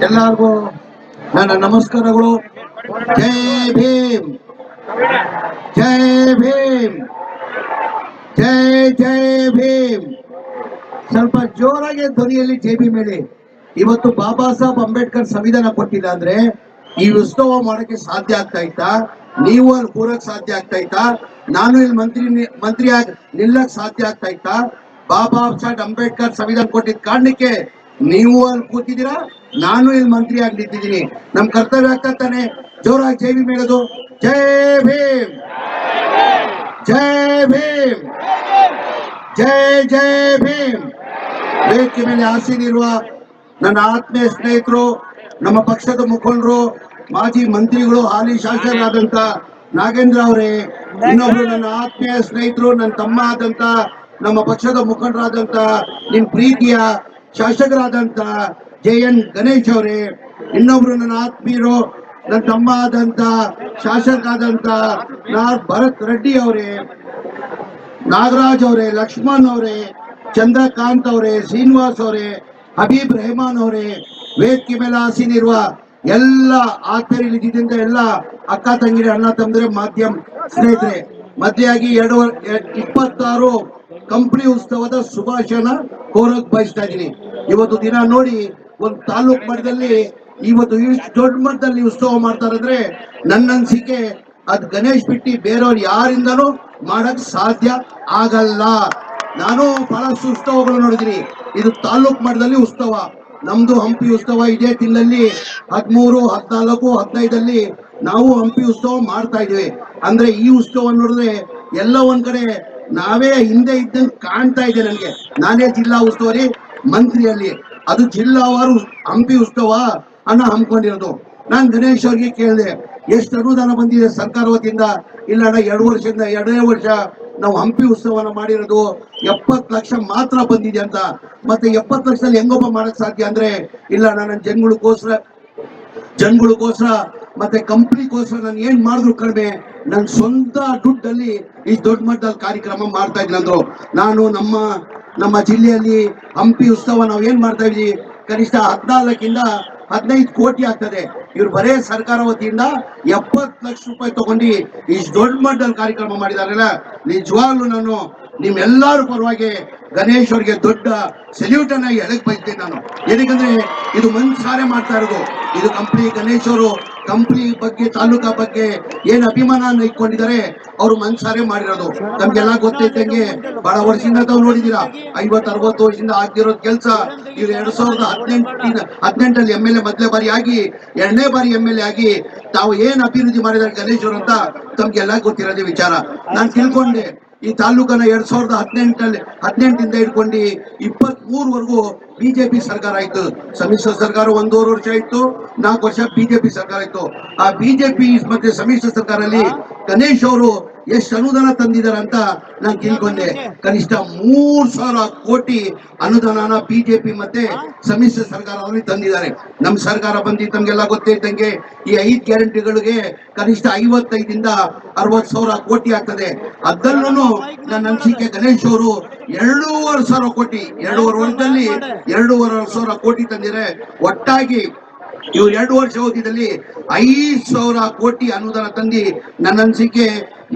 ಎಲ್ಲರಿಗೂ ನನ್ನ ನಮಸ್ಕಾರಗಳು. ಜೈ ಭೀಮ್, ಜೈ ಭೀಮ್, ಜೈ ಜೈ ಭೀಮ್. ಸ್ವಲ್ಪ ಜೋರಾಗಿ ಧ್ವನಿಯಲ್ಲಿ ಜೈ ಭೀಮ್ ಹೇಳಿ. ಇವತ್ತು ಬಾಬಾ ಸಾಹೇಬ್ ಅಂಬೇಡ್ಕರ್ ಸಂವಿಧಾನ ಕೊಟ್ಟಿಲ್ಲ ಅಂದ್ರೆ ಈ ಉತ್ಸವ ಮಾಡಕ್ಕೆ ಸಾಧ್ಯ ಆಗ್ತಾ ಇತ್ತಾ? ನೀವು ಅಲ್ಲಿ ಕೂರಕ್ ಸಾಧ್ಯ ಆಗ್ತಾ ಇತ್ತಾ? ನಾನು ಇಲ್ಲಿ ಮಂತ್ರಿಯಾಗಿ ನಿಲ್ಲಕ್ ಸಾಧ್ಯ ಆಗ್ತಾ ಇತ್ತಾ? ಬಾಬಾ ಸಾಹೇಬ್ ಅಂಬೇಡ್ಕರ್ ಸಂವಿಧಾನ ಕೊಟ್ಟಿದ್ದ ಕಾರಣಕ್ಕೆ ನೀವು ಅಲ್ಲಿ ಕೂತಿದ್ದೀರಾ, ನಾನು ಇಲ್ಲಿ ಮಂತ್ರಿಯಾಗಿ ನಿಂತಿದ್ದೀನಿ. ನಮ್ ಕರ್ತವ್ಯ ಆಗ್ತಾ ತಾನೆ ಜೋರಾಗಿ ಜೈ ಭೀಮ್ ಹೇಳೋದು. ಜೈ ಭೀಮ್, ಜೈ ಭೀಮ್, ಜೈ ಜೈ ಭೀಮ್. ವೇದಿಕೆ ಮೇಲೆ ಆಸೀನಿರುವ ನನ್ನ ಆತ್ಮೀಯ ಸ್ನೇಹಿತರು, ನಮ್ಮ ಪಕ್ಷದ ಮುಖಂಡರು, ಮಾಜಿ ಮಂತ್ರಿಗಳು, ಹಾಲಿ ಶಾಸಕರಾದಂತ ನಾಗೇಂದ್ರ ಅವರೇ, ಇನ್ನೊಬ್ರು ನನ್ನ ಆತ್ಮೀಯ ಸ್ನೇಹಿತರು, ನನ್ನ ತಮ್ಮ ಆದಂತ ನಮ್ಮ ಪಕ್ಷದ ಮುಖಂಡರಾದಂತ ನಿಮ್ ಪ್ರೀತಿಯ ಶಾಸಕರಾದಂತ JN ಗಣೇಶ್ ಅವರೇ, ಇನ್ನೊಬ್ರು ನನ್ನ ಆತ್ಮೀಯರು, ನನ್ನ ತಮ್ಮ ಆದಂತ ಶಾಸಕರಾದಂತ ಭರತ್ ರೆಡ್ಡಿ ಅವರೇ, ನಾಗರಾಜ್ ಅವರೇ, ಲಕ್ಷ್ಮಣ್ ಅವರೇ, ಚಂದ್ರಕಾಂತ್ ಅವರೇ, ಶ್ರೀನಿವಾಸ್ ಅವರೇ, ಹಬೀಬ್ ರೆಹಮಾನ್ ಅವರೇ, ವೇದಿಕೆ ಮೇಲೆ ಆಸೀನಿರುವ ಎಲ್ಲ ಆತ್ಮೀಯರಿಂದ ಎಲ್ಲ ಅಕ್ಕ ತಂಗಿರಿ, ಅಣ್ಣ ತಮ್ಮಂದ್ರೆ, ಮಾಧ್ಯಮ ಸ್ನೇಹಿತರೆ, ಮಧ್ಯಾಗಿ 26 ಕಂಪನಿ ಉತ್ಸವದ ಶುಭಾಶಯನ ಕೋರಕ್ ಬಯಸ್ತಾ ಇದ್ದೀನಿ. ಇವತ್ತು ದಿನ ನೋಡಿ ಒಂದು ತಾಲೂಕ್ ಮಟ್ಟದಲ್ಲಿ ಇವತ್ತು ಇಷ್ಟು ದೊಡ್ಡ ಮಟ್ಟದಲ್ಲಿ ಉತ್ಸವ ಮಾಡ್ತಾರಂದ್ರೆ ನನ್ನ ಅನಿಸಿಕೆ ಅದ್ ಗಣೇಶ್ ಬಿಟ್ಟಿ ಬೇರೆಯವ್ರು ಯಾರಿಂದನೂ ಮಾಡಕ್ ಸಾಧ್ಯ ಆಗಲ್ಲ. ನಾನು ಬಹಳಷ್ಟು ಉತ್ಸವಗಳು ನೋಡಿದೀನಿ. ಇದು ತಾಲೂಕ್ ಮಟ್ಟದಲ್ಲಿ ಉತ್ಸವ. ನಮ್ದು ಹಂಪಿ ಉತ್ಸವ ಇದೇ ತಿಂಗಳಲ್ಲಿ 13, 14, 15 ನಾವು ಹಂಪಿ ಉತ್ಸವ ಮಾಡ್ತಾ ಇದೀವಿ. ಅಂದ್ರೆ ಈ ಉತ್ಸವ ನೋಡಿದ್ರೆ ಎಲ್ಲ ಒಂದ್ ಕಡೆ ನಾವೇ ಹಿಂದೆ ಇದ್ದಂಗೆ ಕಾಣ್ತಾ ಇದೆ ನನಗೆ. ನಾನೇ ಜಿಲ್ಲಾ ಉಸ್ತುವಾರಿ ಮಂತ್ರಿಯಲ್ಲಿ, ಅದು ಜಿಲ್ಲಾವಾರು ಹಂಪಿ ಉತ್ಸವ ಅನ್ನ ಹಮ್ಮಿಕೊಂಡಿರೋದು. ನಾನ್ ಗಣೇಶ್ ಅವ್ರಿಗೆ ಕೇಳಿದೆ, ಎಷ್ಟು ಅನುದಾನ ಬಂದಿದೆ ಸರ್ಕಾರ ವತಿಯಿಂದ? ಇಲ್ಲ ಅಣ್ಣ, 2 ವರ್ಷದಿಂದ 2ನೇ ವರ್ಷ ನಾವು ಹಂಪಿ ಉತ್ಸವನ ಮಾಡಿರೋದು, 70 ಲಕ್ಷ ಮಾತ್ರ ಬಂದಿದೆ ಅಂತ. ಮತ್ತೆ 70 ಲಕ್ಷದಲ್ಲಿ ಹೆಂಗೊಬ್ಬ ಮಾಡಕ್ ಸಾಧ್ಯ ಅಂದ್ರೆ, ಇಲ್ಲ ಅಣ್ಣ, ನನ್ನ ಜನಗಳಿಗೋಸ್ಕರ ಮತ್ತೆ ಕಂಪ್ನಿಗೋಸ್ಕರ ನಾನು ಏನ್ ಮಾಡಿದ್ರು ಕಡಿಮೆ, ನನ್ನ ಸ್ವಂತ ದುಡ್ಡಲ್ಲಿ ಈ ದೊಡ್ಡ ಮಟ್ಟದಲ್ಲಿ ಕಾರ್ಯಕ್ರಮ ಮಾಡ್ತಾ ಇದ್ನಂದ್ರು. ನಾನು ನಮ್ಮ ಜಿಲ್ಲೆಯಲ್ಲಿ ಹಂಪಿ ಉತ್ಸವ ನಾವು ಏನ್ ಮಾಡ್ತಾ ಇದೀವಿ, ಕನಿಷ್ಠ 14 ಇಂದ 15 ಕೋಟಿ ಆಗ್ತದೆ. ಇವ್ರು ಬರೇ ಸರ್ಕಾರ ವತಿಯಿಂದ 70 ಲಕ್ಷ ರೂಪಾಯಿ ತಗೊಂಡು ಇಷ್ಟು ದೊಡ್ಡ ಮಟ್ಟದಲ್ಲಿ ಕಾರ್ಯಕ್ರಮ ಮಾಡಿದಾರಲ್ಲ, ನಿಜವಾಗ್ಲೂ ನಾನು ನಿಮ್ಮೆಲ್ಲರ ಪರವಾಗಿ ಗಣೇಶ್ ಅವ್ರಿಗೆ ದೊಡ್ಡ ಸೆಲ್ಯೂಟ್ ಅನ್ನ ಎಳಕ್ ಬಯಸ್ತೇನೆ ನಾನು. ಏನಕ್ಕಂದ್ರೆ ಇದು ಮನ್ಸಾರೆ ಮಾಡ್ತಾ ಇರೋದು. ಇದು ಕಂಪ್ನಿ ಗಣೇಶ್ ಅವರು ಕಂಪ್ನಿ ಬಗ್ಗೆ, ತಾಲೂಕಾ ಬಗ್ಗೆ ಏನ್ ಅಭಿಮಾನ ಇಟ್ಕೊಂಡಿದ್ದಾರೆ ಅವ್ರು ಮನ್ಸಾರೆ ಮಾಡಿರೋದು. ನಮ್ಗೆಲ್ಲ ಗೊತ್ತೈತಂಗೆ ಬಹಳ ವರ್ಷದಿಂದ ತಾವು ನೋಡಿದೀರಾ, 50-60 ವರ್ಷದಿಂದ ಆಗ್ತಿರೋದ್ ಕೆಲಸ. ಇವ್ರು 2018 MLA ಮೊದಲೇ ಬಾರಿ ಆಗಿ, 2ನೇ ಬಾರಿ MLA ಆಗಿ ತಾವು ಏನ್ ಅಭಿವೃದ್ಧಿ ಮಾಡಿದ್ದಾರೆ ಗಣೇಶ್ ಅವರು ಅಂತ ತಮ್ಗೆಲ್ಲ ಗೊತ್ತಿರೋದೇ ವಿಚಾರ. ನಾನು ತಿಳ್ಕೊಂಡೆ ಈ ತಾಲೂಕನ್ನ 2018 ಹಿಡ್ಕೊಂಡು 23ವರೆಗೂ ಬಿಜೆಪಿ ಸರ್ಕಾರ ಆಯ್ತು. ಸಮ್ಮಿಶ್ರ ಸರ್ಕಾರ 1.5 ವರ್ಷ ಇತ್ತು, 4 ವರ್ಷ ಬಿಜೆಪಿ ಸರ್ಕಾರ ಇತ್ತು. ಆ ಬಿಜೆಪಿ ಮತ್ತೆ ಸಮ್ಮಿಶ್ರ ಸರ್ಕಾರದಲ್ಲಿ ಗಣೇಶ್ ಅವರು ಎಷ್ಟು ಅನುದಾನ ತಂದಿದ್ದಾರೆ ಅಂತ ನಾನು ತಿಳ್ಕೊಂಡೆ. ಕನಿಷ್ಠ 3,000 ಕೋಟಿ ಅನುದಾನ ಬಿಜೆಪಿ ಮತ್ತೆ ಸಮ್ಮಿಶ್ರ ಸರ್ಕಾರದಲ್ಲಿ ತಂದಿದ್ದಾರೆ. ನಮ್ಮ ಸರ್ಕಾರ ಬಂದಿ ತಮ್ಗೆಲ್ಲ ಗೊತ್ತಿದ್ದಂಗೆ ಈ 5 ಗ್ಯಾರಂಟಿಗಳಿಗೆ ಕನಿಷ್ಠ 55 ಇಂದ 60,000 ಕೋಟಿ ಆಗ್ತದೆ. ಅದರಲ್ಲೂ ನನ್ನ ಅನಿಸಿಕೆ ಗಣೇಶ್ ಅವರು 2,500 ಕೋಟಿ, 2.5 ವರ್ಷದಲ್ಲಿ 2,500 ಕೋಟಿ ತಂದಿದ್ದಾರೆ. ಒಟ್ಟಾಗಿ ಇವ್ರು 2 ವರ್ಷ ಅವಧಿಯಲ್ಲಿ 5,000 ಕೋಟಿ ಅನುದಾನ ತಂದಿ ನನ್ನ ಅನಿಸಿಕೆ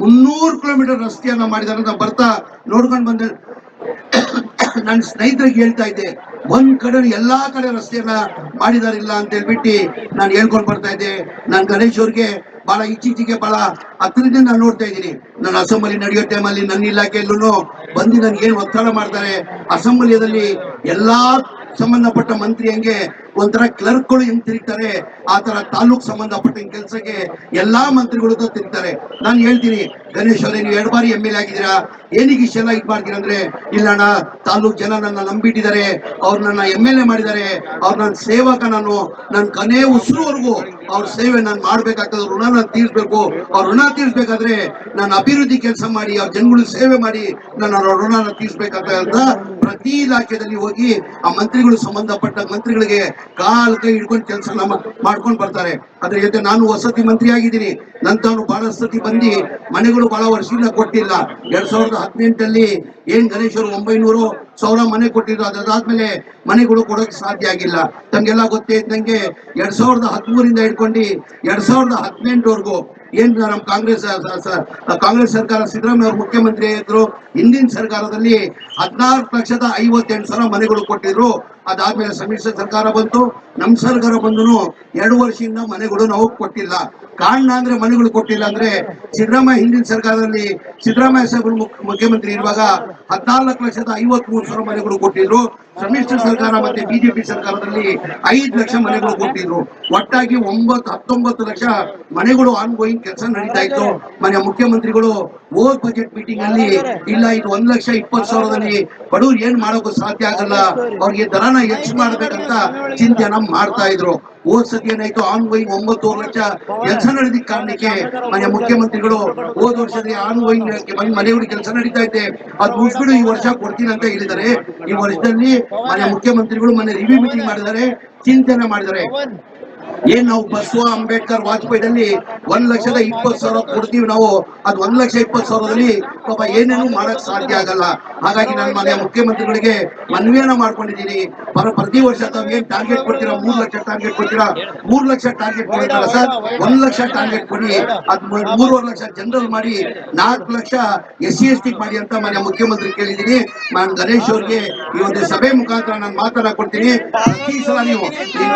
300 ಕಿಲೋಮೀಟರ್ ರಸ್ತೆಯನ್ನ ಮಾಡಿದಾರೆ ಅಂತ ಬರ್ತಾ ನೋಡ್ಕೊಂಡು ಬಂದೆ. ನನ್ನ ಸ್ನೇಹಿತರಿಗೆ ಹೇಳ್ತಾ ಇದ್ದೆ, ಒಂದ್ ಕಡೆ ಎಲ್ಲಾ ಕಡೆ ರಸ್ತೆಯನ್ನ ಮಾಡಿದಾರಿಲ್ಲ ಅಂತ ಹೇಳ್ಬಿಟ್ಟು ನಾನು ಹೇಳ್ಕೊಂಡು ಬರ್ತಾ ಇದ್ದೆ. ನಾನು ಗಣೇಶ್ ಅವ್ರಿಗೆ ಬಹಳ ಇತ್ತೀಚೆಗೆ ಬಹಳ ಹತ್ತಿರದಿಂದ ನಾನು ನೋಡ್ತಾ ಇದ್ದೀನಿ. ನನ್ನ ಅಸೆಂಬ್ಲಿ ನಡೆಯೋ ಟೈಮಲ್ಲಿ ನನ್ನ ಇಲಾಖೆಯಲ್ಲೂ ಬಂದು ನನ್ಗೆ ಏನ್ ಒತ್ತಡ ಮಾಡ್ತಾರೆ, ಅಸೆಂಬ್ಲಿಯಲ್ಲಿ ಎಲ್ಲಾ ಸಂಬಂಧಪಟ್ಟ ಮಂತ್ರಿ ಹಂಗೆ ಒಂಥರ ಕ್ಲರ್ಕ್ಗಳು ಹೆಂಗ್ ತಿರುಗ್ತಾರೆ, ಆ ತರ ತಾಲೂಕ್ ಸಂಬಂಧಪಟ್ಟ ಕೆಲಸಕ್ಕೆ ಎಲ್ಲಾ ಮಂತ್ರಿಗಳು ತಿರುಗ್ತಾರೆ. ನಾನು ಹೇಳ್ತೀನಿ, ಗಣೇಶ್ ಅವರೇ, ನೀವು 2 ಬಾರಿ MLA ಆಗಿದ್ದೀರಾ, ಏನಿಗೆ ಇಷ್ಟೆಲ್ಲ ಇದ್ ಮಾಡ್ತೀರ ಅಂದ್ರೆ, ಇಲ್ಲಣ್ಣ, ತಾಲೂಕ್ ಜನ ನನ್ನ ನಂಬಿಟ್ಟಿದ್ದಾರೆ, ಅವ್ರು ನನ್ನ MLA ಮಾಡಿದ್ದಾರೆ, ಅವ್ರು ನನ್ನ ಸೇವಕ, ನನ್ನ ಕೊನೆ ಉಸಿರುವರೆಗೂ ಅವ್ರ ಸೇವೆ ನಾನು ಮಾಡ್ಬೇಕಾಗ್ತದೆ, ಋಣ ನಾನು ತೀರ್ಸ್ಬೇಕು. ಅವ್ರ ಋಣ ತೀರ್ಸ್ಬೇಕಾದ್ರೆ ನಾನು ಅಭಿವೃದ್ಧಿ ಕೆಲಸ ಮಾಡಿ, ಅವ್ರ ಜನಗಳಿಗೆ ಸೇವೆ ಮಾಡಿ ನನ್ನ ಋಣನ ತೀರ್ಸ್ಬೇಕಾಗ್ತದೆ. ಪ್ರತಿ ಇಲಾಖೆಯಲ್ಲಿ ಹೋಗಿ ಆ ಮಂತ್ರಿಗಳು ಸಂಬಂಧಪಟ್ಟ ಮಂತ್ರಿಗಳಿಗೆ ಕಾಲ್ ಕೈ ಹಿಡ್ಕೊಂಡು ಕೆಲಸ ಮಾಡ್ಕೊಂಡು ಬರ್ತಾರೆ. ಅದ್ರ ಜೊತೆ ನಾನು ವಸತಿ ಮಂತ್ರಿ ಆಗಿದ್ದೀನಿ. ನಂತವನು ಬಹಳ ಸತಿ ಬಂದು ಮನೆಗಳು ಬಹಳ ವರ್ಷದಿಂದ ಕೊಟ್ಟಿಲ್ಲ. 2018 ಏನ್ ಗಣೇಶ್ ಅವರು 900 ಮನೆ ಕೊಟ್ಟಿದ್ರು, ಅದಾದ್ಮೇಲೆ ಮನೆಗಳು ಕೊಡೋಕೆ ಸಾಧ್ಯ ಆಗಿಲ್ಲ. ತಮ್ಗೆಲ್ಲ ಗೊತ್ತೇ ಇದ್ದಂಗೆ 2013 ಹಿಡ್ಕೊಂಡು 2018 ಏನ್ ನಮ್ಮ ಕಾಂಗ್ರೆಸ್ ಸರ್ಕಾರ ಸಿದ್ದರಾಮಯ್ಯ ಅವರು ಮುಖ್ಯಮಂತ್ರಿ ಇದ್ರು. ಹಿಂದಿನ ಸರ್ಕಾರದಲ್ಲಿ 14,58,000 ಮನೆಗಳು ಕೊಟ್ಟಿದ್ರು. ಅದಾದ್ಮೇಲೆ ಸಮ್ಮಿಶ್ರ ಸರ್ಕಾರ ಬಂತು, ನಮ್ ಸರ್ಕಾರ ಬಂದು 2 ವರ್ಷದಿಂದ ಮನೆಗಳು ನಾವು ಕೊಟ್ಟಿಲ್ಲ. ಕಾರಣ ಅಂದ್ರೆ ಮನೆಗಳು ಕೊಟ್ಟಿಲ್ಲ ಅಂದ್ರೆ ಸಿದ್ದರಾಮಯ್ಯ ಹಿಂದಿನ ಸರ್ಕಾರದಲ್ಲಿ ಸಿದ್ದರಾಮಯ್ಯ ಸಾಹೇಬರು ಮುಖ್ಯಮಂತ್ರಿ ಇರುವಾಗ 14,53,000 ಮನೆಗಳು ಕೊಟ್ಟಿದ್ರು. ಸಮ್ಮಿಶ್ರ ಸರ್ಕಾರ ಮತ್ತೆ ಬಿಜೆಪಿ ಸರ್ಕಾರದಲ್ಲಿ 5 ಲಕ್ಷ ಮನೆಗಳು ಕೊಟ್ಟಿದ್ರು. ಒಟ್ಟಾಗಿ 19 ಲಕ್ಷ ಮನೆಗಳು ಆನ್ ಗೋಯಿಂಗ್ ಕೆಲಸ ನಡೀತಾ ಇತ್ತು. ಮನೆ ಮುಖ್ಯಮಂತ್ರಿಗಳು ಹೋದ್ ಬಜೆಟ್ ಮೀಟಿಂಗ್ ಅಲ್ಲಿ ಇಲ್ಲ, ಇದು 1,20,000ದಲ್ಲಿ ಬಡವ್ರು ಏನ್ ಮಾಡೋಕೆ ಸಾಧ್ಯ ಆಗಲ್ಲ, ಅವ್ರಿಗೆ ದರನ ಹೆಚ್ಚು ಮಾಡ್ಬೇಕಂತ ಚಿಂತನೆ ಮಾಡ್ತಾ ಇದ್ರು. ಹೋದ್ ಸತಿ ಏನಾಯ್ತು, ಆನ್ ಗೋಯಿಂಗ್ 9 ಲಕ್ಷ ಕೆಲಸ ನಡೆದಿದ್ದ ಕಾರಣಕ್ಕೆ ಮನೆ ಮುಖ್ಯಮಂತ್ರಿಗಳು ಹೋದ್ ವರ್ಷದಲ್ಲಿ ಆನ್ ಗೋಯಿಂಗ್ ಮನೆಗಳಿಗೆ ಕೆಲಸ ನಡೀತಾ ಇದೆ, ಅದ್ ಮುಗಿಸ್ಬಿಡು ಈ ವರ್ಷ ಕೊಡ್ತೀನಿ ಅಂತ ಹೇಳಿದ್ದಾರೆ. ಈ ವರ್ಷದಲ್ಲಿ ಮನೆ ಮುಖ್ಯಮಂತ್ರಿಗಳು ಮನೆ ರಿವ್ಯೂ ಮೀಟಿಂಗ್ ಮಾಡಿದ್ದಾರೆ, ಚಿಂತನೆ ಮಾಡಿದ್ದಾರೆ. ಏನ್ ನಾವು ಬಸವ ಅಂಬೇಡ್ಕರ್ ವಾಜಪೇಯಿದಲ್ಲಿ 1,20,000 ಕೊಡ್ತೀವಿ ನಾವು, ಅದು 1,20,000ದಲ್ಲಿ ಪಾಪ ಏನೇನು ಮಾಡಕ್ ಸಾಧ್ಯ ಆಗಲ್ಲ. ಹಾಗಾಗಿ ನಾನು ಮನೆ ಮುಖ್ಯಮಂತ್ರಿಗಳಿಗೆ ಮನವಿಯನ್ನ ಮಾಡ್ಕೊಂಡಿದ್ದೀನಿ. ಪ್ರತಿ ವರ್ಷ ತಾವ್ ಏನ್ ಟಾರ್ಗೆಟ್ ಕೊಡ್ತೀರಾ, 3 ಲಕ್ಷ ಟಾರ್ಗೆಟ್ ಕೊಡ್ತೀರಾ, 3 ಲಕ್ಷ ಟಾರ್ಗೆಟ್ ಕೊಡ್ತಾರ ಸರ್, 1 ಲಕ್ಷ ಟಾರ್ಗೆಟ್ ಕೊಡಿ. ಅದ್ 3.5 ಲಕ್ಷ ಜನರಲ್ ಮಾಡಿ, 4 ಲಕ್ಷ SC ST ಮಾಡಿ ಅಂತ ಮನೆ ಮುಖ್ಯಮಂತ್ರಿ ಕೇಳಿದ್ದೀನಿ. ನಾನು ಗಣೇಶ್ ಅವ್ರಿಗೆ ಈ ಒಂದು ಸಭೆ ಮುಖಾಂತರ ನಾನು ಮಾತನಾಡ್ಕೊಡ್ತೀನಿ. ಪ್ರತಿ ಸಲ ನೀವು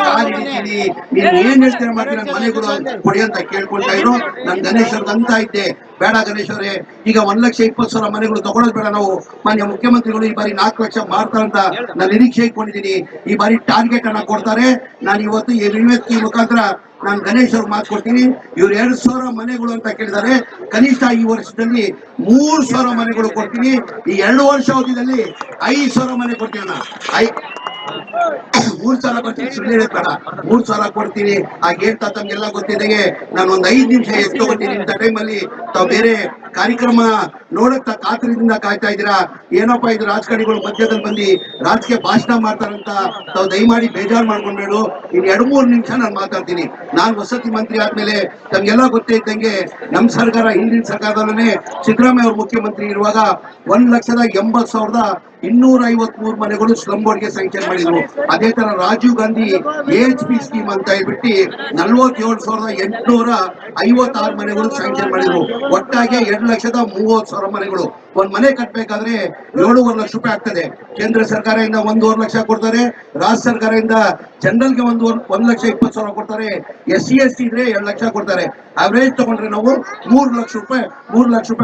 ಕಾಲ್ ಹಿಡಿತೀನಿ, ನೀವು ಏನ್ ಹೇಳ್ತೀರ ಮಾಡ್ತೀರ, ನನ್ನ ಮನೆಗಳು ಕೊಡಿ ಅಂತ ಕೇಳ್ಕೊಳ್ತಾ ಇದ್ರು. ನಾನು ಗಣೇಶ್ ಅವ್ರಿಗೆ ಅಂತ ಇದ್ದೆ, ಬೇಡ ಗಣೇಶ್ ಅವರೇ, ಈಗ 1,20,000 ಮನೆಗಳು ತಗೊಳ್ಳೋದು ಬೇಡ, ನಾವು ಮಾನ್ಯ ಮುಖ್ಯಮಂತ್ರಿಗಳು ಈ ಬಾರಿ 4 ಲಕ್ಷ ಮಾಡ್ತಾರಂತ ನಾನು ನಿರೀಕ್ಷೆ ಇಟ್ಕೊಂಡಿದ್ದೀನಿ. ಈ ಬಾರಿ ಟಾರ್ಗೆಟ್ ಅನ್ನ ಕೊಡ್ತಾರೆ. ನಾನು ಇವತ್ತು ಈ ವೇದಿಕೆ ಮುಖಾಂತರ ನಾನು ಗಣೇಶ್ ಅವ್ರಿಗೆ ಮಾತು ಕೊಡ್ತೀನಿ. ಇವ್ರು 2,000 ಮನೆಗಳು ಅಂತ ಕೇಳಿದ್ದಾರೆ, ಕನಿಷ್ಠ ಈ ವರ್ಷದಲ್ಲಿ 3,000 ಮನೆಗಳು ಕೊಡ್ತೀನಿ. ಈ 2 ವರ್ಷ ಅವಧಿಯಲ್ಲಿ 5,000 ಮನೆ ಕೊಡ್ತೀನಿ. 3,000 ಕೊಡ್ತೀನಿ, ಸುಳ್ಳು ಬೇಡ, 3,000 ಕೊಡ್ತೀನಿ. ಹಾಗೆ ಹೇಳ್ತಾ ತಮ್ಗೆಲ್ಲ ಗೊತ್ತಿದೆ, ನಾನು ಒಂದು 5 ನಿಮಿಷ ಎಷ್ಟು ತಗೋತೀನಿ. ಇಂಥ ಟೈಮಲ್ಲಿ ತಾವು ಬೇರೆ ಕಾರ್ಯಕ್ರಮ ನೋಡಕ್ ಕಾತರದಿಂದ ಕಾಯ್ತಾ ಇದ್ದೀರಾ. ಏನಪ್ಪಾ ಇದು ರಾಜಕಾರಣಿಗಳು ಮಧ್ಯದಲ್ಲಿ ಬಂದು ರಾಜಕೀಯ ಭಾಷಣ ಮಾಡ್ತಾರಂತ ತಾವು ದಯಮಾಡಿ ಬೇಜಾರು ಮಾಡ್ಕೊಂಡ್ಬೇಡು. ಇನ್ನು 2-3 ನಿಮಿಷ ನಾನು ಮಾತಾಡ್ತೀನಿ. ನಾನು ವಸತಿ ಮಂತ್ರಿ ಆದ್ಮೇಲೆ ತಮ್ಗೆಲ್ಲ ಗೊತ್ತೇ ಇದ್ದಂಗೆ ನಮ್ ಸರ್ಕಾರ ಹಿಂದಿನ ಸರ್ಕಾರದಲ್ಲೇ ಸಿದ್ದರಾಮಯ್ಯ ಅವರು ಮುಖ್ಯಮಂತ್ರಿ ಇರುವಾಗ 1,80,253 ಮನೆಗಳು ಸ್ಲಮ್ ಬೋರ್ಡ್ಗೆ ಸ್ಯಾಂಕ್ಷನ್ ಮಾಡಿದ್ರು. ಅದೇ ತರ ರಾಜೀವ್ ಗಾಂಧಿ AHP ಸ್ಕೀಮ್ ಅಂತ ಹೇಳ್ಬಿಟ್ಟು 47,856 ಮನೆಗಳು ಸ್ಯಾಂಕ್ಷನ್ ಮಾಡಿದ್ರು. ಒಟ್ಟಾಗಿ 2,30,30,000 ಮನೆಗಳು. ಒಂದ್ ಮನೆ ಕಟ್ಟಬೇಕಾದ್ರೆ 7.5 ಲಕ್ಷ ರೂಪಾಯಿ ಆಗ್ತದೆ. ಕೇಂದ್ರ ಸರ್ಕಾರದಿಂದ 1.5 ಲಕ್ಷ ಕೊಡ್ತಾರೆ, ರಾಜ್ಯ ಸರ್ಕಾರದಿಂದ ಜನರಲ್ಗೆ 1,20,000 ಕೊಡ್ತಾರೆ, SC ST ಇದ್ರೆ 2 ಲಕ್ಷ ಕೊಡ್ತಾರೆ. ಅವರೇಜ್ ತಗೊಂಡ್ರೆ ನಾವು 3 ಲಕ್ಷ ರೂಪಾಯಿ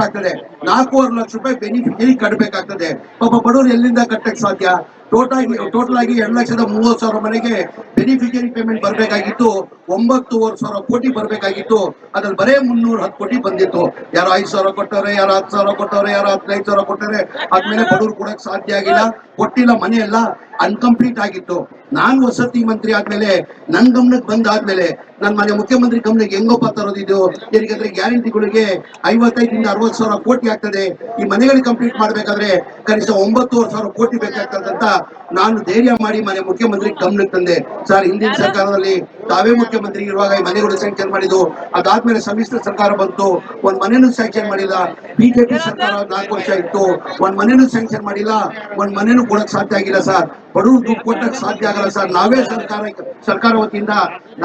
ಆಗ್ತದೆ. 4.5 ಲಕ್ಷ ರೂಪಾಯಿ ಬೆನಿಫಿಷರಿ ಕಟ್ಟಬೇಕಾಗ್ತದೆ. ಪಾಪ ಬಡವರು ಎಲ್ಲಿಂದ ಕಟ್ಟಕ್ಕೆ ಸಾಧ್ಯ? ಟೋಟಲ್ ಆಗಿ 2,30,000 ಮನೆಗೆ ಬೆನಿಫಿಷರಿ ಪೇಮೆಂಟ್ ಬರಬೇಕಾಗಿತ್ತು 9,500 ಕೋಟಿ ಬರಬೇಕಾಗಿತ್ತು. ಅದ್ರಲ್ಲಿ ಬರೇ 310 ಕೋಟಿ ಬಂದಿತ್ತು. ಯಾರೋ 5,000 ಕೊಟ್ಟವ್ರೆ, ಯಾರೋ 10,000 ಕೊಟ್ಟವ್ರೆ, ಯಾರೋ 15,000 ಕೊಟ್ಟವ್ರೆ. ಆದ್ಮೇಲೆ ಬಡವ್ರು ಕೊಡಕ್ ಸಾಧ್ಯ ಆಗಿಲ್ಲ, ಕೊಟ್ಟಿಲ್ಲ. ಮನೆ ಎಲ್ಲ ಅನ್ಕಂಪ್ಲೀಟ್ ಆಗಿತ್ತು. ನಾನು ವಸತಿ ಮಂತ್ರಿ ಆದ್ಮೇಲೆ ನನ್ ಗಮನಕ್ಕೆ ಬಂದಾದ್ಮೇಲೆ ನನ್ನ ಮನೆ ಮುಖ್ಯಮಂತ್ರಿ ಗಮನಕ್ಕೆ ಹೆಂಗಪ್ಪ ತರೋದಿದ್ದು, ಏನಕ್ಕೆ ಗ್ಯಾರಂಟಿಗಳಿಗೆ 55,000-60,000 ಕೋಟಿ ಆಗ್ತದೆ. ಈ ಮನೆಗಳಿಗೆ ಕಂಪ್ಲೀಟ್ ಮಾಡ್ಬೇಕಾದ್ರೆ ಕನಿಷ್ಠ 9,500 ಕೋಟಿ ಬೇಕಾಗ್ತದಂತ ನಾನು ಧೈರ್ಯ ಮಾಡಿ ಮನೆ ಮುಖ್ಯಮಂತ್ರಿ ಗಮನಕ್ಕೆ ತಂದೆ. ಸರ್, ಹಿಂದಿನ ಸರ್ಕಾರದಲ್ಲಿ ತಾವೇ ಮುಖ್ಯಮಂತ್ರಿ ಇರುವಾಗ ಈ ಮನೆಗಳು ಸ್ಯಾಂಕ್ಷನ್ ಮಾಡಿದ್ದು. ಅದಾದ್ಮೇಲೆ ಸಮ್ಮಿಶ್ರ ಸರ್ಕಾರ ಬಂತು, ಒಂದ್ ಮನೆನೂ ಸ್ಯಾಂಕ್ಷನ್ ಮಾಡಿಲ್ಲ. ಬಿಜೆಪಿ ಸರ್ಕಾರ 4 ವರ್ಷ ಇತ್ತು, ಒಂದ್ ಮನೆನೂ ಸ್ಯಾಂಕ್ಷನ್ ಮಾಡಿಲ್ಲ, ಒಂದ್ ಮನೆನೂ ಕೊಡಕ್ ಸಾಧ್ಯ ಆಗಿಲ್ಲ. ಸರ್, ಬಡವರು ದುಡ್ಡು ಕೊಟ್ಟಕ್ ಸಾಧ್ಯ ಆಗಲ್ಲ. ಸರ್, ನಾವೇ ಸರ್ಕಾರ ವತಿಯಿಂದ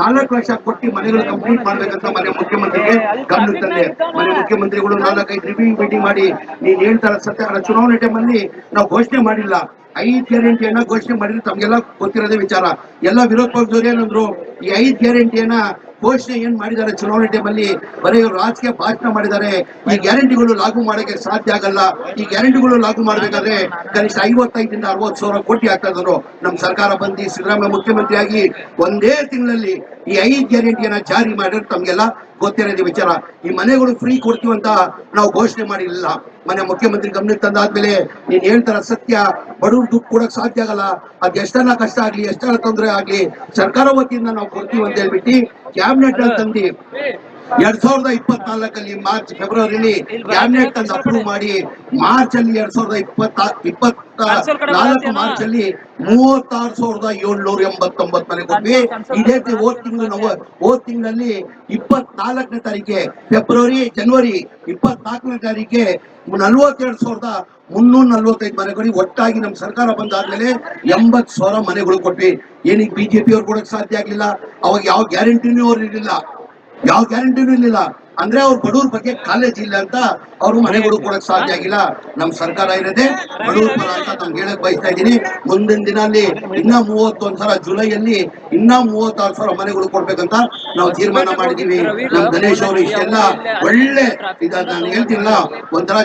4 ಲಕ್ಷ ಕೊಟ್ಟು ಮನೆಗಳು ಕಂಪ್ಲೀಟ್ ಮಾಡ್ಬೇಕಂತ ಮನೆ ಮುಖ್ಯಮಂತ್ರಿಗೆ ಗಮನಕ್ಕೆ ತಂದೆ. ಮನೆ ಮುಖ್ಯಮಂತ್ರಿಗಳು 4-5 ರಿವ್ಯೂ ಮೀಟಿಂಗ್ ಮಾಡಿ ನೀನ್ ಹೇಳ್ತಾರ ಸತ್ಯ. ಚುನಾವಣೆ ಟೈಮಲ್ಲಿ ನಾವು ಘೋಷಣೆ ಮಾಡಿಲ್ಲ, 5 ಗ್ಯಾರಂಟಿಯನ್ನ ಘೋಷಣೆ ಮಾಡಿದ್ರೆ ತಮ್ಗೆಲ್ಲ ಗೊತ್ತಿರೋದೇ ವಿಚಾರ. ಎಲ್ಲ ವಿರೋಧ ಪಕ್ಷದವ್ರು ಏನಂದ್ರು, ಈ 5 ಗ್ಯಾರಂಟಿಯನ್ನ ಘೋಷಣೆ ಏನ್ ಮಾಡಿದ್ದಾರೆ ಚುನಾವಣೆ ಟೈಮಲ್ಲಿ ಬರೀ ರಾಜಕೀಯ ಭಾಷಣ ಮಾಡಿದ್ದಾರೆ. ಈ ಗ್ಯಾರಂಟಿಗಳು ಲಾಗು ಮಾಡಕ್ಕೆ ಸಾಧ್ಯ ಆಗಲ್ಲ. ಈ ಗ್ಯಾರಂಟಿಗಳು ಲಾಗು ಮಾಡ್ಬೇಕಾದ್ರೆ ಕನಿಷ್ಠ 55,000-60,000 ಕೋಟಿ ಆಗ್ತಾ ಇದ್ರು. ನಮ್ ಸರ್ಕಾರ ಬಂದು ಸಿದ್ದರಾಮಯ್ಯ ಮುಖ್ಯಮಂತ್ರಿ ಆಗಿ ಒಂದೇ ತಿಂಗಳಲ್ಲಿ ಈ 5 ಗ್ಯಾರಂಟಿಯನ್ನ ಜಾರಿ ಮಾಡಿದ್ರೆ ತಮ್ಗೆಲ್ಲ ಗೊತ್ತಿರೋದು ವಿಚಾರ. ಈ ಮನೆಗಳು ಫ್ರೀ ಕೊಡ್ತೀವಂತ ನಾವು ಘೋಷಣೆ ಮಾಡಿರಲಿಲ್ಲ. ಮನೆ ಮುಖ್ಯಮಂತ್ರಿ ಗಮನಕ್ಕೆ ತಂದಾದ್ಮೇಲೆ ನೀನ್ ಹೇಳ್ತಾರ ಸತ್ಯ, ಬಡವ್ರು ದುಡ್ಡು ಕೊಡಕ್ ಸಾಧ್ಯ ಆಗಲ್ಲ. ಅದ್ ಎಷ್ಟನ್ನ ಕಷ್ಟ ಆಗ್ಲಿ, ಎಷ್ಟನ್ನ ತೊಂದರೆ ಆಗ್ಲಿ, ಸರ್ಕಾರ ವತಿಯಿಂದ ನಾವು ಕೊಡ್ತೀವಿ ಅಂತ ಹೇಳ್ಬಿಟ್ಟು ಕ್ಯಾಬಿನೆಟ್ ಅಲ್ಲಿ ತಂದು 2024 ಮಾರ್ಚ್ ಫೆಬ್ರವರಿಲಿ ಕ್ಯಾಬಿನೆಟ್ ಅನ್ನು ಅಪ್ರೂವ್ ಮಾಡಿ ಮಾರ್ಚ್ ಅಲ್ಲಿ 2024 ಮಾರ್ಚ್ ಅಲ್ಲಿ 36,789 ಮನೆ ಕೊಟ್ವಿ. ಇದೇ ಹೋದ್ ತಿಂಗಳು ನಾವು ತಿಂಗಳಲ್ಲಿ 24ನೇ ತಾರೀಕಿಗೆ ಜನವರಿ 24ನೇ ತಾರೀಕಿಗೆ 42,345 ಮನೆಗಳು ಒಟ್ಟಾಗಿ ನಮ್ಮ ಸರ್ಕಾರ ಬಂದಾದ್ಮೇಲೆ 80,000 ಮನೆಗಳು ಕೊಟ್ವಿ. ಏನಕ್ಕೆ ಬಿಜೆಪಿ ಅವ್ರು ಕೊಡಕ್ ಸಾಧ್ಯ ಆಗ್ಲಿಲ್ಲ? ಅವಾಗ ಯಾವ ಗ್ಯಾರಂಟಿನೂ ಅವ್ರು ಇರಲಿಲ್ಲ, ಅಂದ್ರೆ ಅವ್ರ ಬಡವ್ರ ಬಗ್ಗೆ ಕಾಲೇಜ್ ಇಲ್ಲ ಅಂತ ಅವ್ರು ಮನೆಗಳು ಕೊಡಕ್ ಸಾಧ್ಯ ಆಗಿಲ್ಲ. ನಮ್ ಸರ್ಕಾರ ಇರೋದೇ ಬಡವ್ರ ಪರ ಅಂತ ನಮ್ಗೆ ಹೇಳಕ್ ಬಯಸ್ತಾ ಇದ್ದೀನಿ. ಮುಂದಿನ ದಿನ ಅಲ್ಲಿ ಇನ್ನ 31,000 ಜುಲೈಯಲ್ಲಿ ಇನ್ನ 36,000 ಮನೆಗಳು ಕೊಡ್ಬೇಕಂತ ನಾವು ತೀರ್ಮಾನ ಮಾಡಿದೀವಿ. ನಮ್ ಗಣೇಶ್ ಅವರು ಇಷ್ಟೆಲ್ಲ ಒಳ್ಳೆ ನಾನು ಹೇಳ್ತಿಲ್ಲ, ಒಂಥರ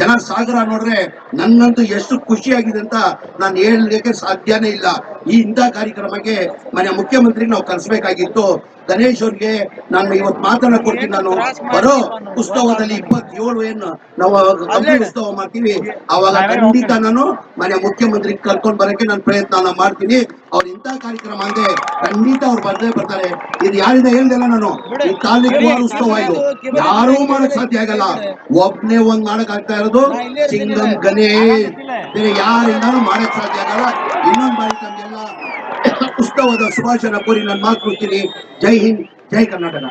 ಜನ ಸಾಗರ ನೋಡ್ರೆ ನನ್ನಂತೂ ಎಷ್ಟು ಖುಷಿಯಾಗಿದೆ ಅಂತ ನಾನು ಹೇಳಲಿಕ್ಕೆ ಸಾಧ್ಯನೇ ಇಲ್ಲ. ಈ ಇಂಥ ಕಾರ್ಯಕ್ರಮಕ್ಕೆ ಮನೆ ಮುಖ್ಯಮಂತ್ರಿಗೆ ನಾವು ಕರೆಸಬೇಕಾಗಿತ್ತು. ಗಣೇಶ್ ಅವ್ರಿಗೆ ನಾನು ಇವತ್ತು ಮಾತನ್ನ ಕೊಡ್ತೀನಿ. ನಾನು ಬರೋ ಉತ್ಸವದಲ್ಲಿ 27 ಏನು ನಾವು ಕಂಪ್ಲಿ ಉತ್ಸವ ಮಾಡ್ತೀವಿ, ಅವಾಗ ಖಂಡಿತ ನಾನು ಮನೆ ಮುಖ್ಯಮಂತ್ರಿ ಕರ್ಕೊಂಡ್ ಬರಕ್ಕೆ ನಾನು ಪ್ರಯತ್ನ ಮಾಡ್ತೀನಿ. ಅವ್ರು ಇಂಥ ಕಾರ್ಯಕ್ರಮ ಅಂದ್ರೆ ಖಂಡಿತ ಅವ್ರು ಬರ್ತಾರೆ. ಇದು ಯಾರಿಂದ ಹೇಳ್ದಲ್ಲ, ನಾನು ಈ ತಾಲೂಕು ಉತ್ಸವ ಇದು ಯಾರೂ ಮಾಡಕ್ ಸಾಧ್ಯ ಆಗಲ್ಲ. ಒಬ್ನೇ ಒಂದ್ ಮಾಡಕ್ ಆಗ್ತಾ ಇರೋದು ಸಿಂಗಂ ಗಣೇಶ್, ಬೇರೆ ಯಾರಿಂದಾನು ಮಾಡಕ್ ಸಾಧ್ಯ ಆಗಲ್ಲ. ಇನ್ನೊಂದ್ ಬಾರಿ ತಮ್ಗೆಲ್ಲ ಉತ್ಸವದ ಶುಭಾಶಯ ಕೋರಿ ನಾನು ಮಾತು ಕೊಡ್ತೀನಿ. ಜೈ ಹಿಂದ್, ಜೈ ಕರ್ನಾಟಕ.